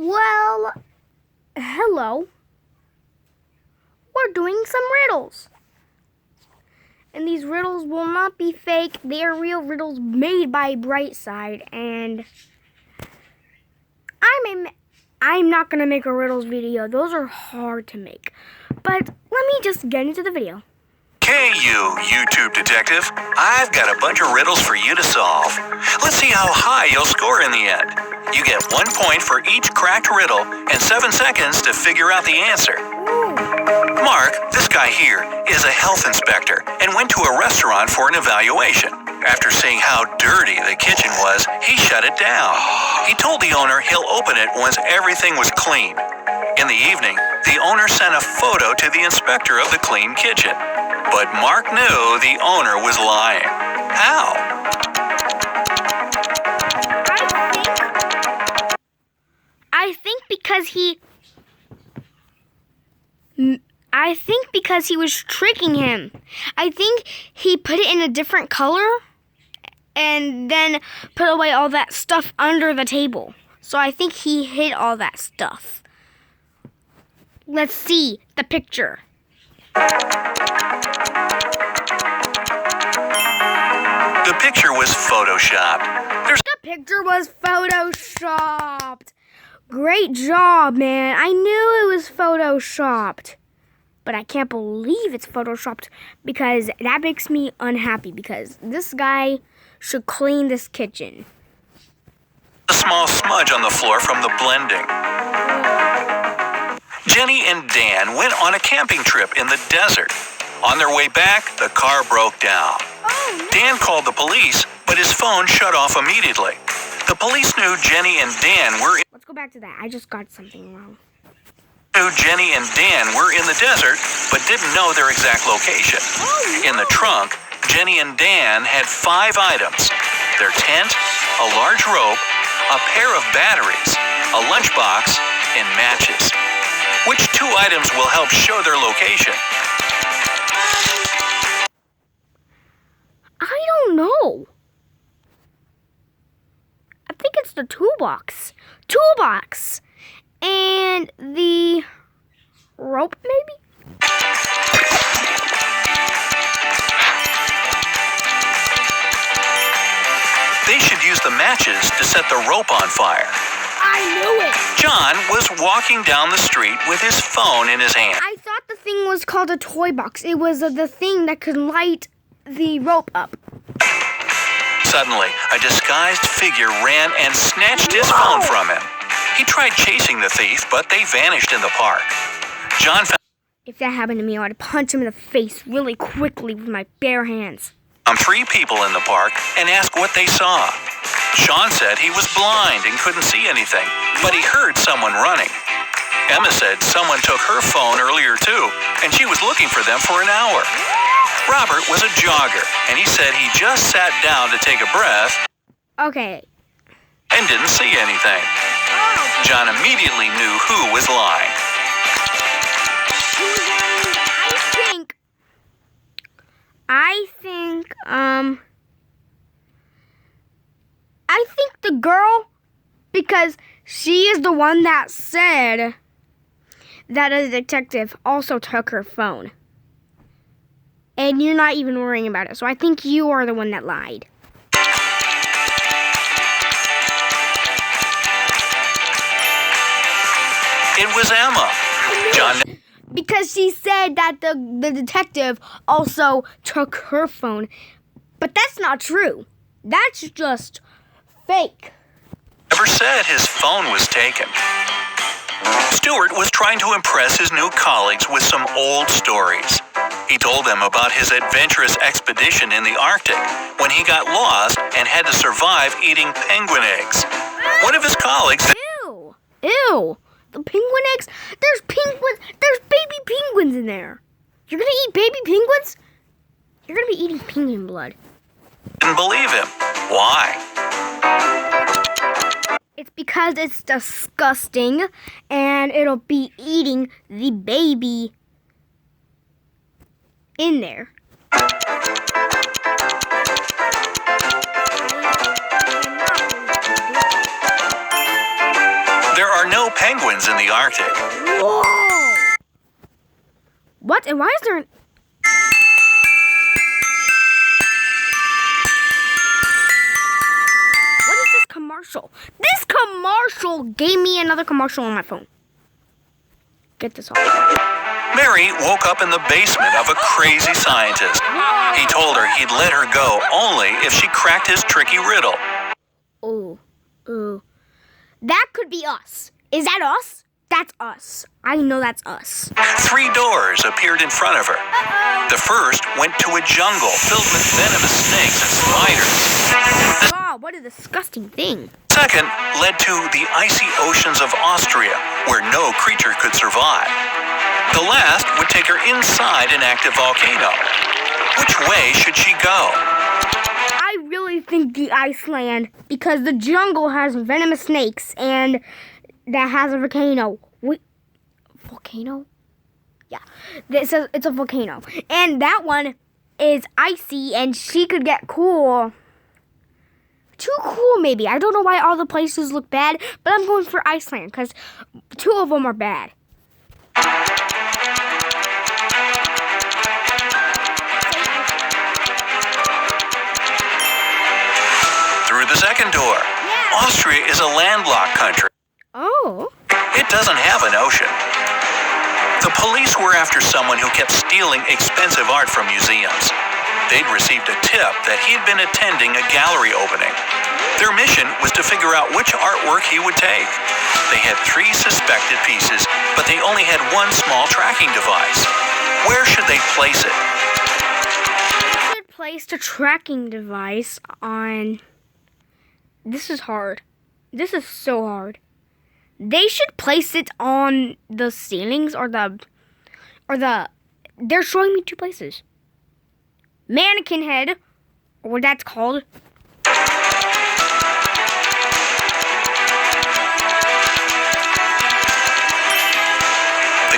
Well, hello. We're doing some riddles. And these riddles will not be fake. They are real riddles made by Brightside. And I'm not going to make a riddles video. Those are hard to make. But let me just get into the video. Hey, you YouTube detective. I've got a bunch of riddles for you to solve. Let's see how high you'll score in the end. You get 1 point for each cracked riddle and 7 seconds to figure out the answer. Mark, this guy here, is a health inspector and went to a restaurant for an evaluation. After seeing how dirty the kitchen was, he shut it down. He told the owner he'll open it once everything was clean. In the evening, the owner sent a photo to the inspector of the clean kitchen. But Mark knew the owner was lying. How? I think because he was tricking him. I think he put it in a different color and then put away all that stuff under the table. So I think he hid all that stuff. Let's see the picture. The picture was photoshopped. The picture was photoshopped. Great job, man. I knew it was photoshopped. But I can't believe it's photoshopped because that makes me unhappy because this guy should clean this kitchen. A small smudge on the floor from the blending. Jenny and Dan went on a camping trip in the desert. On their way back, the car broke down. Oh, no. Dan called the police, but his phone shut off immediately. The police knew Jenny and Dan were Let's go back to that. I just got something wrong. Jenny and Dan were in the desert, but didn't know their exact location. Oh, no. In the trunk, Jenny and Dan had 5 items: their tent, a large rope, a pair of batteries, a lunchbox, and matches. Which 2 items will help show their location? I don't know. I think it's the toolbox. Toolbox. And the rope, maybe? They should use the matches to set the rope on fire. I knew it. John was walking down the street with his phone in his hand. I thought the thing was called a toy box. It was the thing that could light the rope up. Suddenly, a disguised figure ran and snatched his phone from him. He tried chasing the thief, but they vanished in the park. John found If that happened to me, I would punch him in the face really quickly with my bare hands. 3 people in the park and asked what they saw. Sean said he was blind and couldn't see anything, but he heard someone running. Emma said someone took her phone earlier too, and she was looking for them for an hour. Robert was a jogger, and he said he just sat down to take a breath Okay. and didn't see anything. John immediately knew who was lying. I think the girl, because she is the one that said that a detective also took her phone. And you're not even worrying about it. So I think you are the one that lied. It was Emma. John Because she said that the detective also took her phone. But that's not true. That's just fake. never said his phone was taken. Stewart was trying to impress his new colleagues with some old stories. He told them about his adventurous expedition in the Arctic when he got lost and had to survive eating penguin eggs. One of his colleagues said, Ew. Ew. The penguin eggs? There's penguins. There's baby penguins in there. You're going to eat baby penguins? You're going to be eating penguin blood. didn't believe him. Why? It's because it's disgusting and it'll be eating the baby in there. There are no penguins in the Arctic. Whoa! What? And why is there an... What is this commercial? This commercial gave me another commercial on my phone. Get this off. Mary woke up in the basement of a crazy scientist. He told her he'd let her go only if she cracked his tricky riddle. Ooh. That could be us. Is that us? That's us. I know that's us. 3 doors appeared in front of her. The first went to a jungle filled with venomous snakes and spiders. Oh, what a disgusting thing. Second led to the icy oceans of Austria, where no creature could survive. The last would take her inside an active volcano. Which way should she go? I really think the Iceland, because the jungle has venomous snakes and that has a volcano. Volcano? Yeah, it says it's a volcano. And that one is icy and she could get cool. Too cool, maybe. I don't know why all the places look bad, but I'm going for Iceland because 2 of them are bad. Through the second door. Yeah. Austria is a landlocked country. Oh. It doesn't have an ocean. The police were after someone who kept stealing expensive art from museums. They'd received a tip that he'd been attending a gallery opening. Their mission was to figure out which artwork he would take. They had 3 suspected pieces, but they only had 1 small tracking device. Where should they place it? They should place the tracking device on... This is hard. This is so hard. They should place it on the ceilings or the... They're showing me 2 places. Mannequin head, or what that's called. The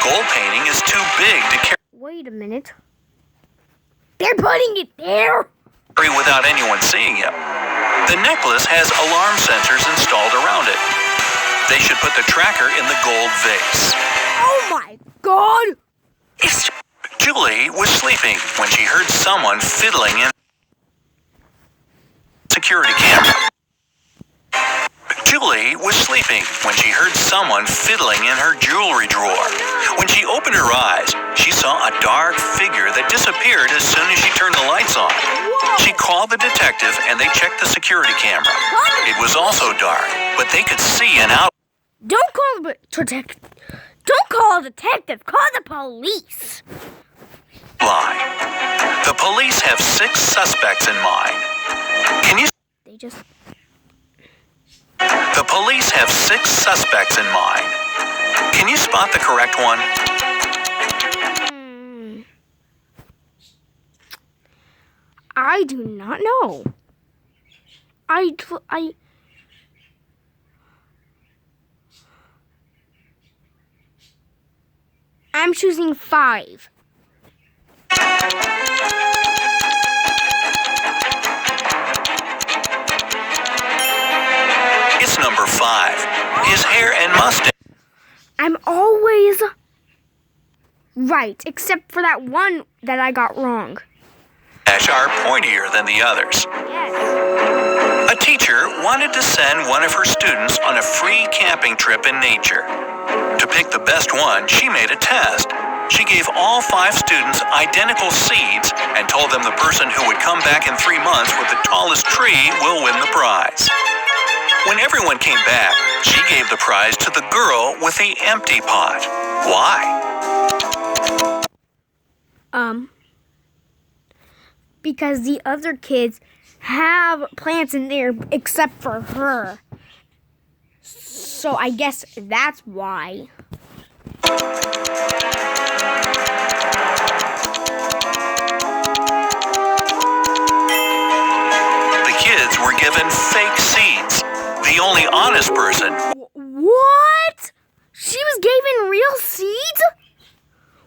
gold painting is too big to Wait a minute. They're putting it there. carry without anyone seeing him. The necklace has alarm sensors installed around it. They should put the tracker in the gold vase. Oh my God! Julie was sleeping when she heard someone fiddling in security camera. Julie was sleeping when she heard someone fiddling in her jewelry drawer. When she opened her eyes, she saw a dark figure that disappeared as soon as she turned the lights on. She called the detective and they checked the security camera. It was also dark, but they could see an out. Don't call the detective. Don't call the detective. Call the police. Line. The police have 6 suspects in mind. Can you? They just... The police have 6 suspects in mind. Can you spot the correct one? I do not know. I'm choosing 5. It's number 5. His hair and mustache I'm always right, except for that one that I got wrong. are pointier than the others. Yes. A teacher wanted to send one of her students on a free camping trip in nature. To pick the best one, she made a test. She gave all 5 students identical seeds and told them the person who would come back in 3 months with the tallest tree will win the prize. When everyone came back, she gave the prize to the girl with the empty pot. Why? Because the other kids have plants in there except for her. So I guess that's why. The kids were given fake seeds. The only honest person What? She was given real seeds?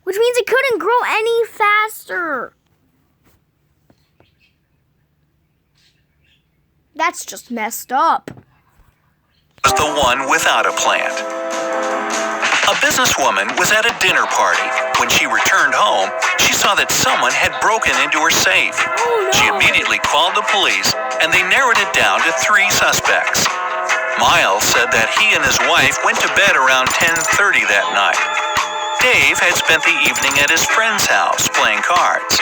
Which means it couldn't grow any faster. That's just messed up. was the one without a plant. A businesswoman was at a dinner party. When she returned home, she saw that someone had broken into her safe. Oh, no. She immediately called the police, and they narrowed it down to 3 suspects. Miles said that he and his wife went to bed around 10:30 that night. Dave had spent the evening at his friend's house playing cards.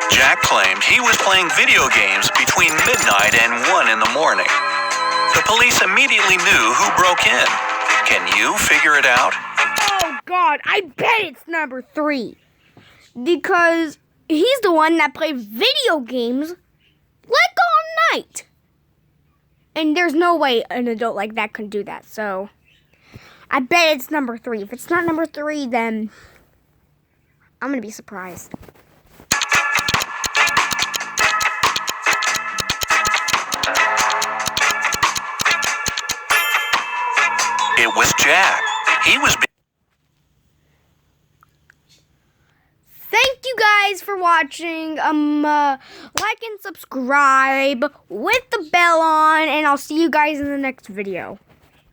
Jack claimed he was playing video games between midnight and 1 in the morning. The police immediately knew who broke in. Can you figure it out? Oh, God, I bet it's number 3. Because he's the one that played video games like all night. And there's no way an adult like that can do that, so I bet it's number 3. If it's not number 3, then I'm going to be surprised. It was Jack. He was Thank you guys for watching. Like and subscribe with the bell on, and I'll see you guys in the next video.